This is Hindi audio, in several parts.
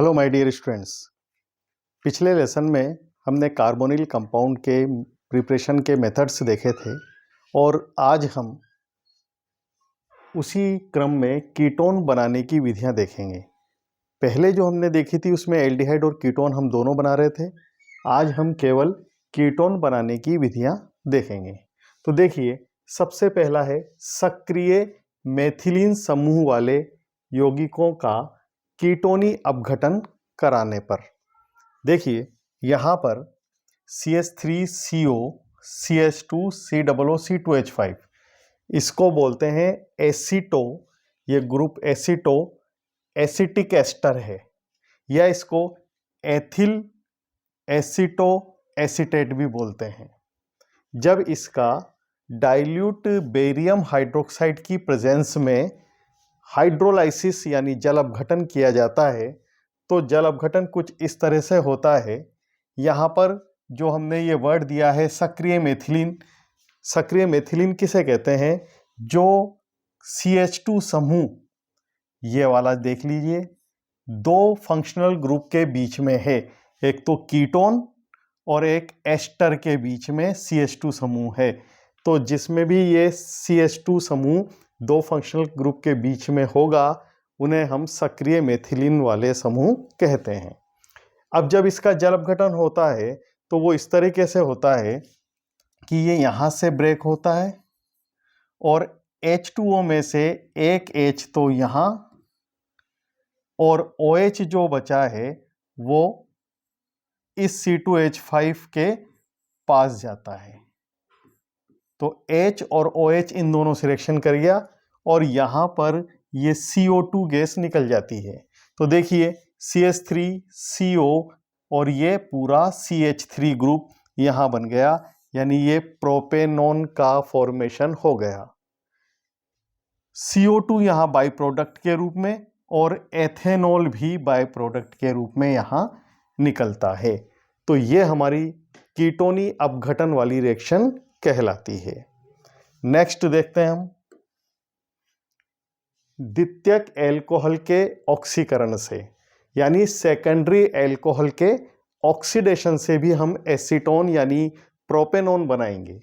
Hello my dear students. पिछले लेसन में हमने कार्बोनिल कंपाउंड के प्रिपरेशन के मेथड्स देखे थे और आज हम उसी क्रम में कीटोन बनाने की विधियां देखेंगे। पहले जो हमने देखी थी उसमें एल्डिहाइड और कीटोन हम दोनों बना रहे थे। आज हम केवल कीटोन बनाने की विधियां देखेंगे। तो देखिए, सबसे पहला है सक्रिय मेथिलीन समूह वाले यौगिकों का कीटोनी अपघटन कराने पर। देखिए यहाँ पर CH3CO CH2 COOC2H5 इसको बोलते हैं एसीटो। ये ग्रुप एसीटो एसिटिक एस्टर है, या इसको एथिल एसीटो एसीटेट भी बोलते हैं। जब इसका डाइल्यूट बेरियम हाइड्रोक्साइड की प्रेजेंस में हाइड्रोलाइसिस यानी जल अपघटन किया जाता है तो जल अपघटन कुछ इस तरह से होता है। यहाँ पर जो हमने ये वर्ड दिया है सक्रिय मेथिलीन, सक्रिय मेथिलीन किसे कहते हैं? जो CH2 समूह, ये वाला देख लीजिए, दो फंक्शनल ग्रुप के बीच में है, एक तो कीटोन और एक एस्टर के बीच में CH2 समूह है। तो जिसमें भी ये CH2 समूह दो फंक्शनल ग्रुप के बीच में होगा उन्हें हम सक्रिय मेथिलीन वाले समूह कहते हैं। अब जब इसका जल अपघटन होता है तो वो इस तरीके से होता है कि ये यहाँ से ब्रेक होता है और H2O में से एक H तो यहाँ और OH जो बचा है वो इस C2H5 के पास जाता है। तो H और OH इन दोनों से रिएक्शन कर गया और यहाँ पर ये CO2 गैस निकल जाती है। तो देखिए CH3CO और ये पूरा CH3 ग्रुप यहाँ बन गया, यानी ये प्रोपेनॉन का फॉर्मेशन हो गया। CO2 यहाँ बाई प्रोडक्ट के रूप में और एथेनॉल भी बाई प्रोडक्ट के रूप में यहाँ निकलता है। तो ये हमारी कीटोनी अपघटन वाली रिएक्शन कहलाती है। नेक्स्ट देखते हैं हम द्वितीयक एल्कोहल के ऑक्सीकरण से, यानी सेकेंडरी एल्कोहल के ऑक्सीडेशन से भी हम एसीटोन यानी प्रोपेनॉन बनाएंगे।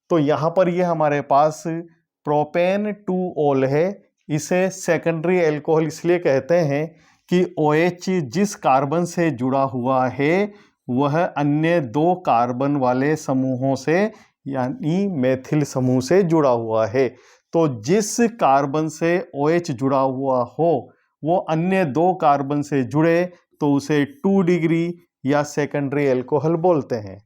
तो यहाँ पर ये हमारे पास प्रोपेन 2ऑल है। इसे सेकेंडरी एल्कोहल इसलिए कहते हैं कि OH जिस कार्बन से जुड़ा हुआ है वह अन्य दो कार्बन वाले समूहों से यानी मेथिल समूह से जुड़ा हुआ है। तो जिस कार्बन से OH जुड़ा हुआ हो वो अन्य दो कार्बन से जुड़े तो उसे 2 डिग्री या सेकेंडरी एल्कोहल बोलते हैं।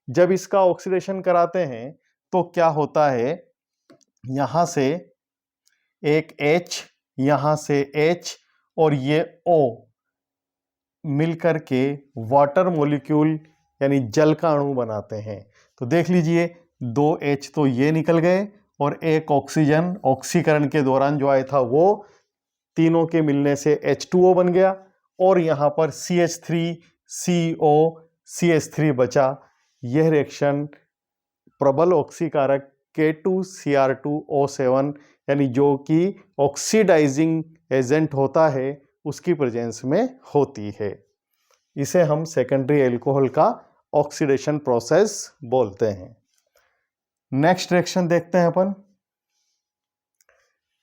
जब इसका ऑक्सीडेशन कराते हैं तो क्या होता है, यहाँ से एक H, यहाँ से H और ये O मिलकर के वाटर मॉलिक्यूल यानी जल का अणु बनाते हैं। तो देख लीजिए, दो H तो ये निकल गए और एक ऑक्सीजन ऑक्सीकरण के दौरान जो आया था वो तीनों के मिलने से H2O बन गया और यहाँ पर CH3CO CH3 बचा। यह रिएक्शन प्रबल ऑक्सीकारक K2Cr2O7 यानी जो कि ऑक्सीडाइजिंग एजेंट होता है उसकी प्रेजेंस में होती है। इसे हम सेकेंडरी एल्कोहल का ऑक्सीडेशन प्रोसेस बोलते हैं। नेक्स्ट रिएक्शन देखते हैं अपन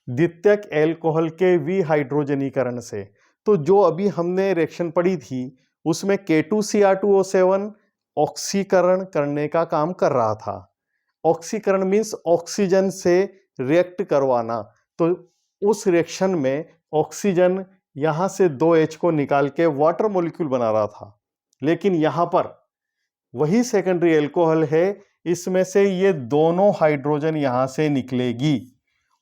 द्वितीयक एल्कोहल के विहाइड्रोजनीकरण से। तो जो अभी हमने रिएक्शन पढ़ी थी उसमें K2Cr2O7 ऑक्सीकरण करने का काम कर रहा था। ऑक्सीकरण मीन्स ऑक्सीजन से रिएक्ट करवाना। तो उस रिएक्शन में ऑक्सीजन यहाँ से दो H को निकाल के वाटर मॉलिक्यूल बना रहा था, लेकिन यहाँ पर वही सेकेंडरी एल्कोहल है, इसमें से ये दोनों हाइड्रोजन यहाँ से निकलेगी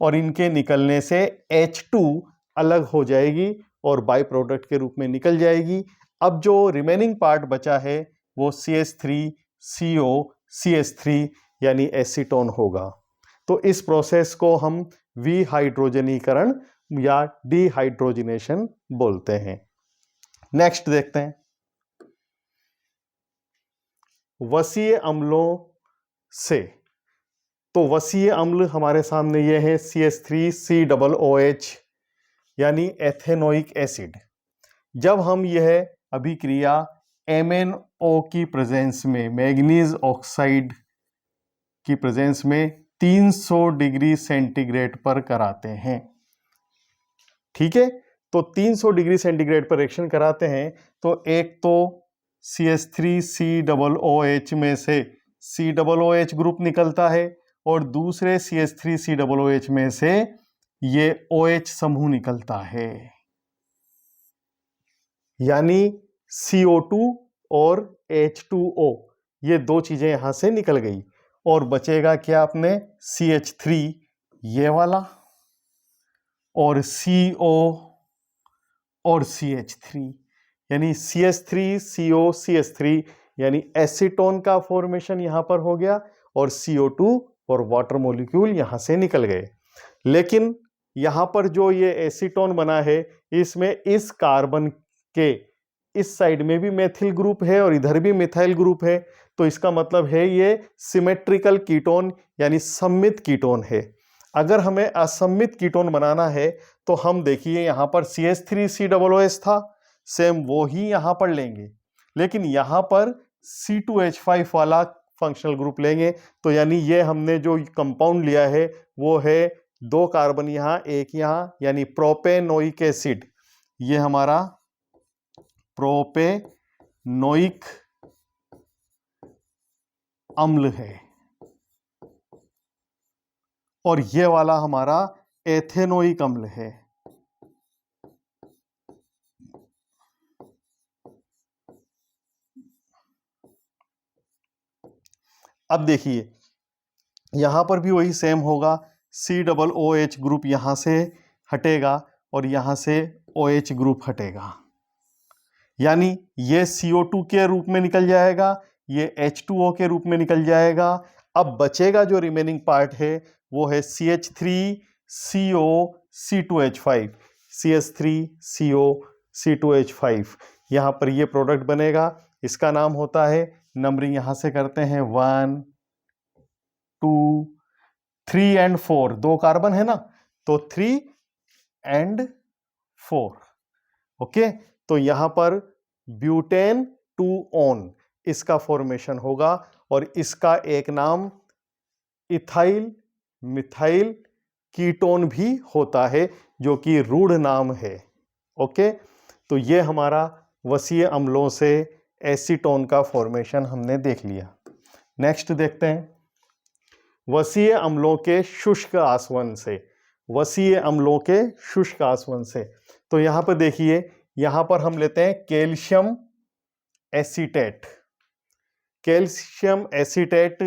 और इनके निकलने से H2 अलग हो जाएगी और बाई प्रोडक्ट के रूप में निकल जाएगी। अब जो रिमेनिंग पार्ट बचा है वो CH3CO CH3 यानी एसीटोन होगा। तो इस प्रोसेस को हम विहाइड्रोजनीकरण या डिहाइड्रोजनेशन बोलते हैं। नेक्स्ट देखते हैं वसीय अम्लों से। तो वसीय अम्ल हमारे सामने ये है CH3COOH यानी एथेनोइक एसिड। जब हम यह अभिक्रिया MnO की प्रेजेंस में, मैग्नीज ऑक्साइड की प्रेजेंस में 300 डिग्री सेंटीग्रेड पर कराते हैं, ठीक है। तो 300 डिग्री सेंटीग्रेड पर रिएक्शन कराते हैं तो एक तो CH3COOH में से COOH ग्रुप निकलता है और दूसरे CH3COOH में से ये OH समूह निकलता है, यानी CO2 और H2O, ये दो चीजें यहां से निकल गई और बचेगा क्या अपने CH3 ये वाला और CO और CH3, यानी CH3CO CH3, यानी एसीटोन का फॉर्मेशन यहां पर हो गया और CO2 और वाटर मॉलिक्यूल यहां से निकल गए। लेकिन यहां पर जो ये एसीटोन बना है इसमें इस कार्बन के इस साइड में भी मेथिल ग्रुप है और इधर भी मिथाइल ग्रुप है, तो इसका मतलब है ये सिमेट्रिकल कीटोन यानी सममित कीटोन है। अगर हमें असममित कीटोन बनाना है तो हम देखिए यहां पर CH3COOH था, सेम वो ही यहां पर लेंगे, लेकिन यहां पर C2H5 वाला फंक्शनल ग्रुप लेंगे। तो यानी ये हमने जो कंपाउंड लिया है वो है 2 कार्बन यहां, एक यहां, यानी प्रोपेनोइक एसिड, ये हमारा प्रोपेनोइक अम्ल है और ये वाला हमारा एथेनोइक अम्ल है। अब देखिए यहां पर भी वही सेम होगा, COOH ग्रुप यहां से हटेगा और यहां से OH ग्रुप हटेगा, यानी ये CO2 के रूप में निकल जाएगा, ये H2O के रूप में निकल जाएगा। अब बचेगा जो रिमेनिंग पार्ट है वो है CH3CO C2H5, CH3CO C2H5, यहां पर ये प्रोडक्ट बनेगा। इसका नाम होता है, नंबरिंग यहां से करते हैं 1 2 3 एंड 4, 2 कार्बन है ना, तो 3 एंड 4, ओके। तो यहां पर ब्यूटेन 2 ऑन इसका फॉर्मेशन होगा और इसका एक नाम इथाइल मिथाइल कीटोन भी होता है जो कि रूढ़ नाम है, ओके। तो ये हमारा वसीय अम्लों से एसीटोन का फॉर्मेशन हमने देख लिया। नेक्स्ट देखते हैं वसीय अम्लों के शुष्क आसवन से, वसीय अम्लों के शुष्क आसवन से। तो यहां पर देखिए, यहां पर हम लेते हैं कैल्शियम एसीटेट। कैल्शियम एसीटेट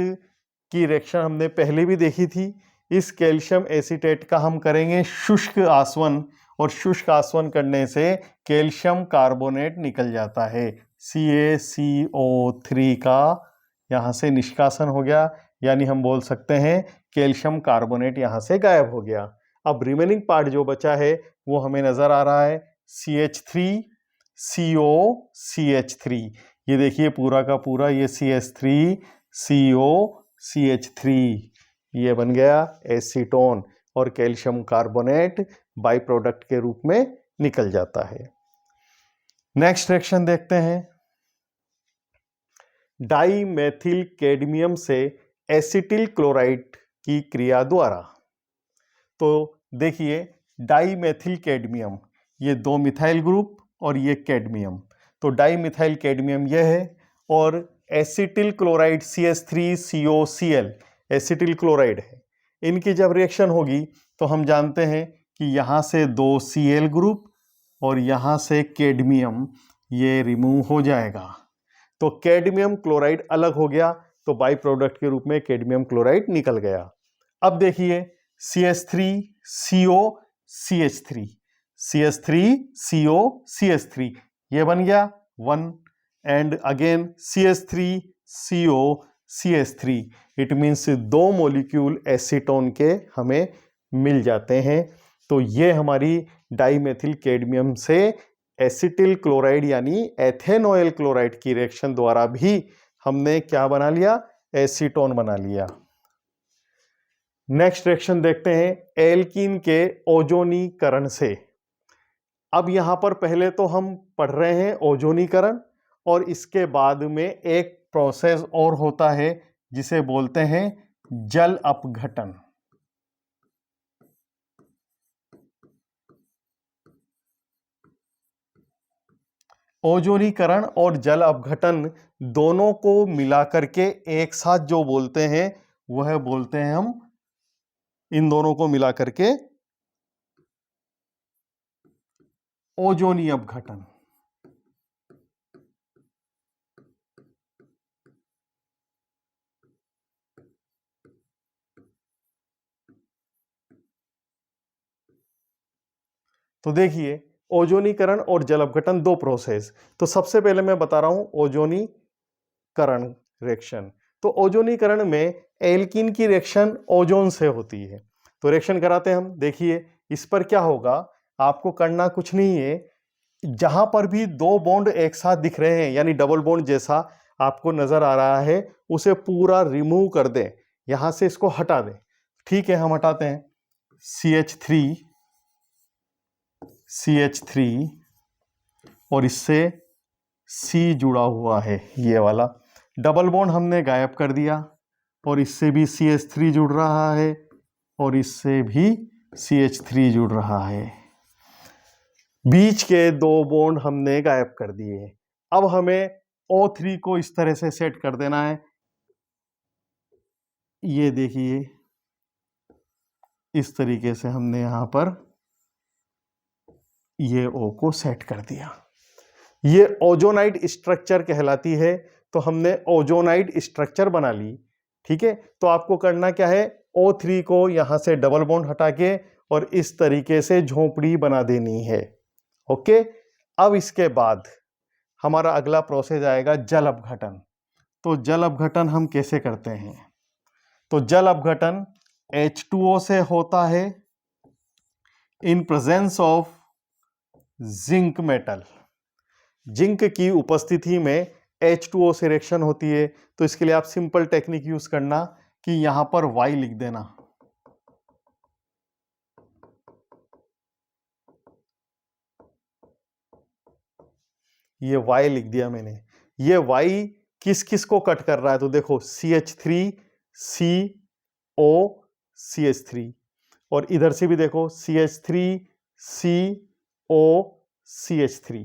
की रिएक्शन हमने पहले भी देखी थी। इस कैल्शियम एसीटेट का हम करेंगे शुष्क आसवन और शुष्क आसवन करने से कैल्शियम कार्बोनेट निकल जाता है, CaCO3 का यहां से निष्कासन हो गया, यानी हम बोल सकते हैं कैल्शियम कार्बोनेट यहां से गायब हो गया। अब रिमेनिंग पार्ट जो बचा है वो हमें नजर आ रहा है CH3CO CH3, ये देखिए पूरा का पूरा ये CH3CO CH3 ये बन गया एसीटोन और कैल्शियम कार्बोनेट बाई प्रोडक्ट के रूप में निकल जाता है। नेक्स्ट रिएक्शन देखते हैं, डाई मेथिल कैडमियम से एसिटिल क्लोराइड की क्रिया द्वारा। तो देखिए डाई मेथिल कैडमियम, ये 2 मिथाइल ग्रुप और ये कैडमियम, तो डाई मिथाइल कैडमियम ये है और acetyl chloride CH3COCl acetyl chloride है। इनकी जब रिएक्शन होगी तो हम जानते हैं कि यहाँ से 2 Cl ग्रुप और यहाँ से कैडमियम ये रिमूव हो जाएगा, तो कैडमियम क्लोराइड अलग हो गया, तो बाई प्रोडक्ट के रूप में कैडमियम क्लोराइड निकल गया। अब देखिए CH3CO CH3, CH3CO CH3 ये बन गया 1 and again CH3CO CH3, it means 2 molecule acetone के हमें मिल जाते हैं। तो ये हमारी डाईमेथिल कैडमियम से एसिटिल क्लोराइड यानी एथेनॉयल क्लोराइड की रिएक्शन द्वारा भी हमने क्या बना लिया, एसीटोन बना लिया। नेक्स्ट रिएक्शन देखते हैं एल्कीन के ओजोनीकरण से। अब यहाँ पर पहले तो हम पढ़ रहे हैं ओजोनीकरण, और इसके बाद में एक प्रोसेस और होता है जिसे बोलते हैं जल अपघटन। ओजोनीकरण और जल अपघटन दोनों को मिलाकर के एक साथ जो बोलते हैं वह बोलते हैं हम, इन दोनों को मिलाकर के ओजोनी अपघटन। तो देखिए, ओजोनीकरण और जल अपघटन दो प्रोसेस। तो सबसे पहले मैं बता रहा हूं ओजोनीकरण रिएक्शन। तो ओजोनीकरण में एल्कीन की रिएक्शन ओजोन से होती है। तो रिएक्शन कराते हैं हम। देखिए इस पर क्या होगा, आपको करना कुछ नहीं है, जहां पर भी दो बॉन्ड एक साथ दिख रहे हैं यानी डबल बॉन्ड जैसा आपको नजर आ रहा है, उसे पूरा रिमूव कर दें, यहां से इसको हटा दें। ठीक है, हम हटाते हैं। CH3 और इससे C जुड़ा हुआ है, ये वाला डबल बॉन्ड हमने गायब कर दिया, और इससे भी CH3 जुड़ रहा है और इससे भी CH3 जुड़ रहा है। बीच के दो बॉन्ड हमने गायब कर दिए। अब हमें O3 को इस तरह से सेट कर देना है। ये देखिए इस तरीके से हमने यहां पर ये O को सेट कर दिया। ये ओजोनाइड स्ट्रक्चर कहलाती है। तो हमने ओजोनाइड स्ट्रक्चर बना ली। ठीक है, तो आपको करना क्या है, O3 को यहां से डबल बॉन्ड हटा के और इस तरीके से झोंपड़ी बना देनी है। ओके, अब इसके बाद हमारा अगला प्रोसेस आएगा जल अपघटन। तो जल अपघटन हम कैसे करते हैं? तो जल अपघटन H2O से होता है in presence of zinc metal. Zinc की उपस्थिति में H2O से रिएक्शन होती है। तो इसके लिए आप सिंपल टेक्निक यूज करना कि यहां पर Y लिख देना। ये Y लिख दिया मैंने। ये Y किस किस को कट कर रहा है? तो देखो CH3 CO CH3, और इधर से भी देखो CH3 CO CH3,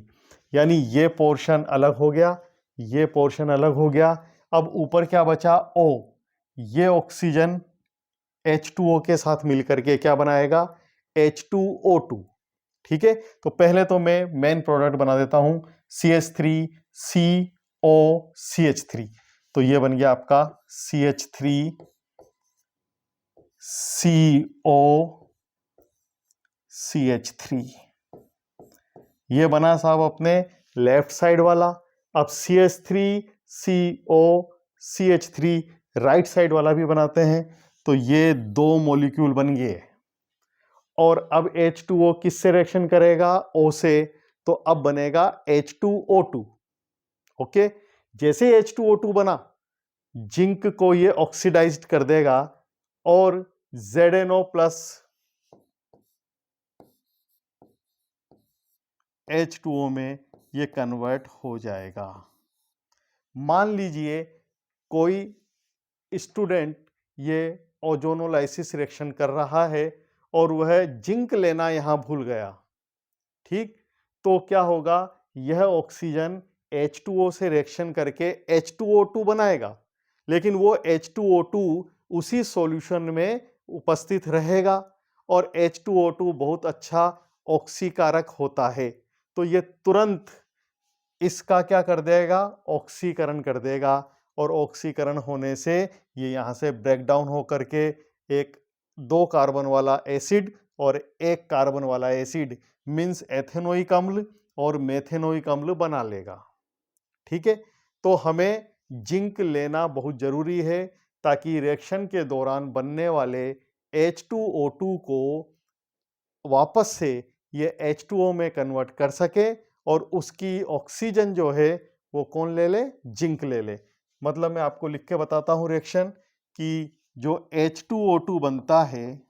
यानी ये पोर्शन अलग हो गया, ये पोर्शन अलग हो गया। अब ऊपर क्या बचा? O। ये ऑक्सीजन H2O के साथ मिलकर के क्या बनाएगा? H2O2। ठीक है, तो पहले तो मैं मेन प्रोडक्ट बना देता हूं CH3 CO CH3। तो ये बन गया आपका CH3 CO CH3। ये बना साहब अपने लेफ्ट साइड वाला। अब CH3 CO CH3 right side वाला भी बनाते हैं। तो ये दो मॉलिक्यूल बन गए। और अब H2O किससे रिएक्शन करेगा? O से। तो अब बनेगा H2O2। ओके, जैसे H2O2 बना, जिंक को ये ऑक्सीडाइज्ड कर देगा और ZNO प्लस H2O में ये कन्वर्ट हो जाएगा। मान लीजिए कोई स्टूडेंट ये ओजोनोलाइसिस रिएक्शन कर रहा है और वह जिंक लेना यहां भूल गया। ठीक, तो क्या होगा, यह ऑक्सीजन H2O से रिएक्शन करके H2O2 बनाएगा, लेकिन वो H2O2 उसी सॉल्यूशन में उपस्थित रहेगा, और H2O2 बहुत अच्छा ऑक्सीकारक होता है। तो ये तुरंत इसका क्या कर देगा? ऑक्सीकरण कर देगा, और ऑक्सीकरण होने से ये यहां से ब्रेक डाउन होकर के एक 2 कार्बन वाला एसिड और 1 कार्बन वाला एसिड मींस एथेनोइक अम्ल और मेथेनोइक अम्ल बना लेगा। ठीक है, तो हमें जिंक लेना बहुत जरूरी है ताकि रिएक्शन के दौरान बनने वाले H2O2 को वापस से ये H2O में कन्वर्ट कर सके, और उसकी ऑक्सीजन जो है वो कौन ले ले? जिंक ले ले। मतलब मैं आपको लिख के बताता हूं रिएक्शन कि जो H2O2 बनता है,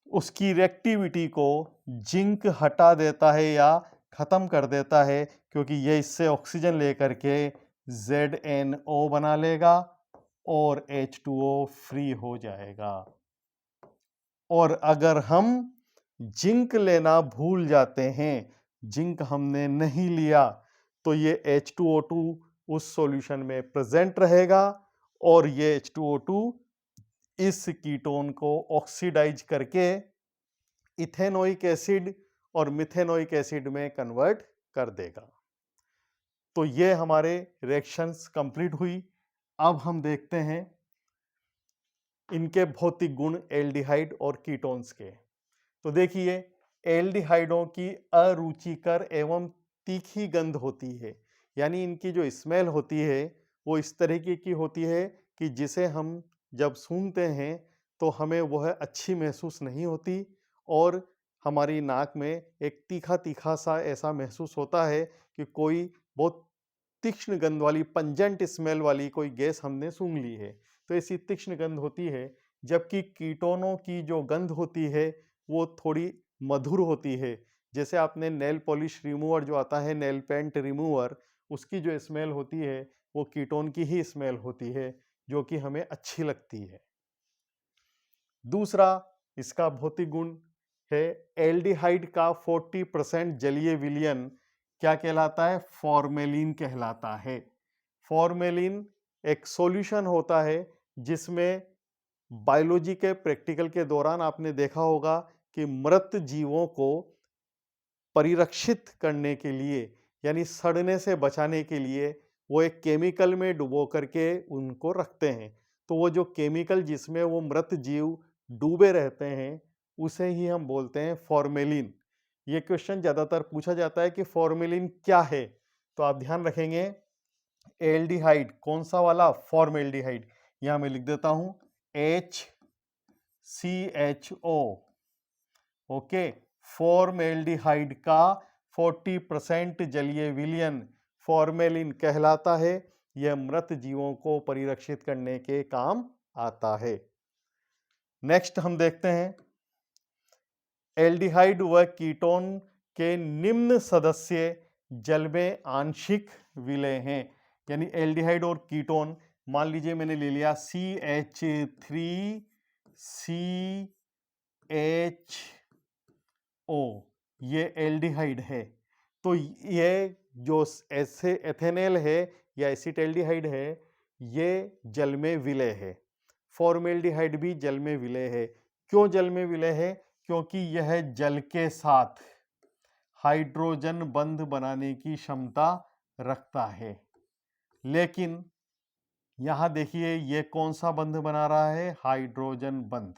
उसकी रिएक्टिविटी को जिंक हटा देता है या ख़त्म कर देता है, क्योंकि ये इससे ऑक्सीजन लेकर के ZnO बना लेगा और H2O फ्री हो जाएगा। और अगर हम जिंक लेना भूल जाते हैं, जिंक हमने नहीं लिया, तो ये H2O2 उस सॉल्यूशन में प्रेजेंट रहेगा और ये H2O2 इस कीटोन को ऑक्सीडाइज करके इथेनोइक एसिड और मिथेनोइक एसिड में कन्वर्ट कर देगा। तो ये हमारे रिएक्शंस कंप्लीट हुई। अब हम देखते हैं इनके भौतिक गुण एल्डिहाइड और कीटोन्स के। तो देखिए, एल्डिहाइडों की अरुचिकर एवं तीखी गंध होती है, यानी इनकी जो स्मेल होती है वो इस तरीके की होती है कि जिसे हम जब सूंघते हैं तो हमें वह अच्छी महसूस नहीं होती और हमारी नाक में एक तीखा तीखा सा ऐसा महसूस होता है कि कोई बहुत तीक्ष्ण गंध वाली, पंजेंट स्मेल वाली कोई गैस हमने सूंघ ली है, तो ऐसी तीक्ष्ण गंध होती है। जबकि कीटोनों की जो गंध होती है वो थोड़ी मधुर होती है। जैसे आपने नेल पॉलिश रिमूवर जो आता है, नेल पेंट रिमूवर, उसकी जो स्मेल होती है वो कीटोन की ही स्मेल होती है, जो कि हमें अच्छी लगती है। दूसरा इसका भौतिक गुण है एल्डिहाइड का 40% जलीय विलयन क्या कहलाता है? फॉर्मेलिन कहलाता है। फॉर्मेलिन एक सॉल्यूशन होता है जिसमें बायोलॉजी के प्रैक्टिकल के दौरान आपने देखा होगा कि मृत जीवों को परिरक्षित करने के लिए, यानी सड़ने से बचाने के लिए, वो एक केमिकल में डुबो करके उनको रखते हैं। तो वो जो केमिकल जिसमें वो मृत जीव डूबे रहते हैं उसे ही हम बोलते हैं फॉर्मेलिन। ये क्वेश्चन ज़्यादातर पूछा जाता है कि फॉर्मेलिन क्या है, तो आप ध्यान रखेंगे एल्डिहाइड कौन सा वाला? फॉर्मेल्डिहाइड। यहां मैं लिख देता हूं HCHO। ओके, फॉर्मेल्डिहाइड का 40% जलीय विलयन फॉर्मेलिन कहलाता है। यह मृत जीवों को परिरक्षित करने के काम आता है। नेक्स्ट हम देखते हैं एल्डिहाइड व कीटोन के निम्न सदस्य जल में आंशिक विलय हैं। यानी एल्डिहाइड और कीटोन, मान लीजिए मैंने ले लिया CH3CHO, ये एल्डिहाइड है। तो ये जो ऐसे एथेनेल है या एसिटल्डिहाइड है, ये जल में विलय है। फॉर्मेल्डिहाइड भी जल में विलय है। क्यों जल में विलय है? क्योंकि यह जल के साथ हाइड्रोजन बंध बनाने की क्षमता रखता है। लेकिन यहां देखिए ये कौन सा बंध बना रहा है? हाइड्रोजन बंध।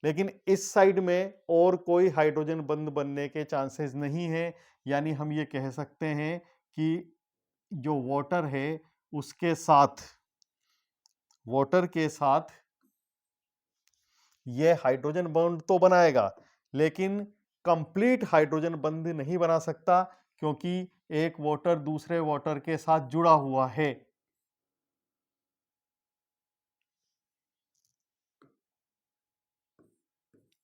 लेकिन इस साइड में और कोई हाइड्रोजन बंध बनने के चांसेस नहीं है। यानी हम ये कह सकते हैं कि जो वाटर है उसके साथ, वाटर के साथ ये हाइड्रोजन बॉन्ड तो बनाएगा, लेकिन कंप्लीट हाइड्रोजन बंध नहीं बना सकता, क्योंकि एक वाटर दूसरे वाटर के साथ जुड़ा हुआ है।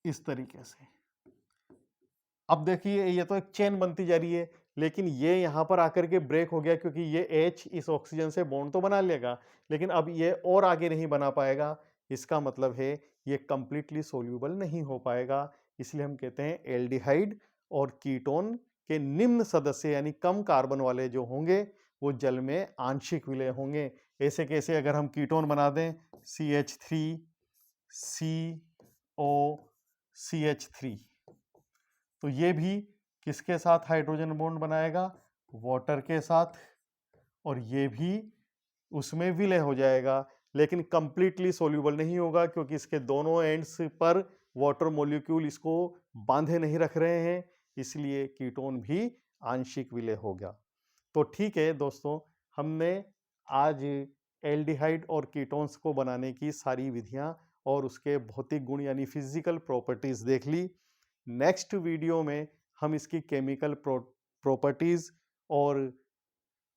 इस तरीके से अब देखिए ये तो एक चेन बनती जा रही है, लेकिन ये यहां पर आकर के ब्रेक हो गया, क्योंकि ये H इस ऑक्सीजन से बॉन्ड तो बना लेगा, लेकिन अब ये और आगे नहीं बना पाएगा। इसका मतलब है ये कंप्लीटली सोल्यूबल नहीं हो पाएगा। इसलिए हम कहते हैं एल्डिहाइड और कीटोन के निम्न सदस्य यानी कम कार्बन वाले जो होंगे वो जल में आंशिक विलय होंगे। ऐसे कैसे? अगर हम कीटोन बना दें CH3COCH3, तो ये भी किसके साथ हाइड्रोजन बॉन्ड बनाएगा? वाटर के साथ, और ये भी उसमें विलय हो जाएगा, लेकिन कंप्लीटली सोल्यूबल नहीं होगा, क्योंकि इसके दोनों एंड्स पर वाटर मॉलिक्यूल इसको बांधे नहीं रख रहे हैं। इसलिए कीटोन भी आंशिक विलय होगा। तो ठीक है दोस्तों, हमने आज एल्डिहाइड और कीटोन्स को बनाने की सारी विधियां और उसके भौतिक गुण यानी फिजिकल प्रॉपर्टीज देख ली। नेक्स्ट वीडियो में हम इसकी केमिकल प्रॉपर्टीज और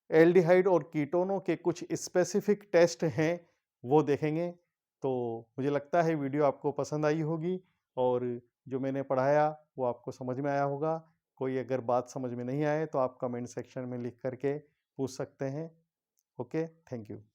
एल्डिहाइड और कीटोनों के कुछ स्पेसिफिक टेस्ट हैं वो देखेंगे। तो मुझे लगता है वीडियो आपको पसंद आई होगी, और जो मैंने पढ़ाया वो आपको समझ में आया होगा। कोई अगर बात समझ में नहीं आए तो आप कमेंट सेक्शन में लिख करके पूछ सकते हैं। Okay, thank you.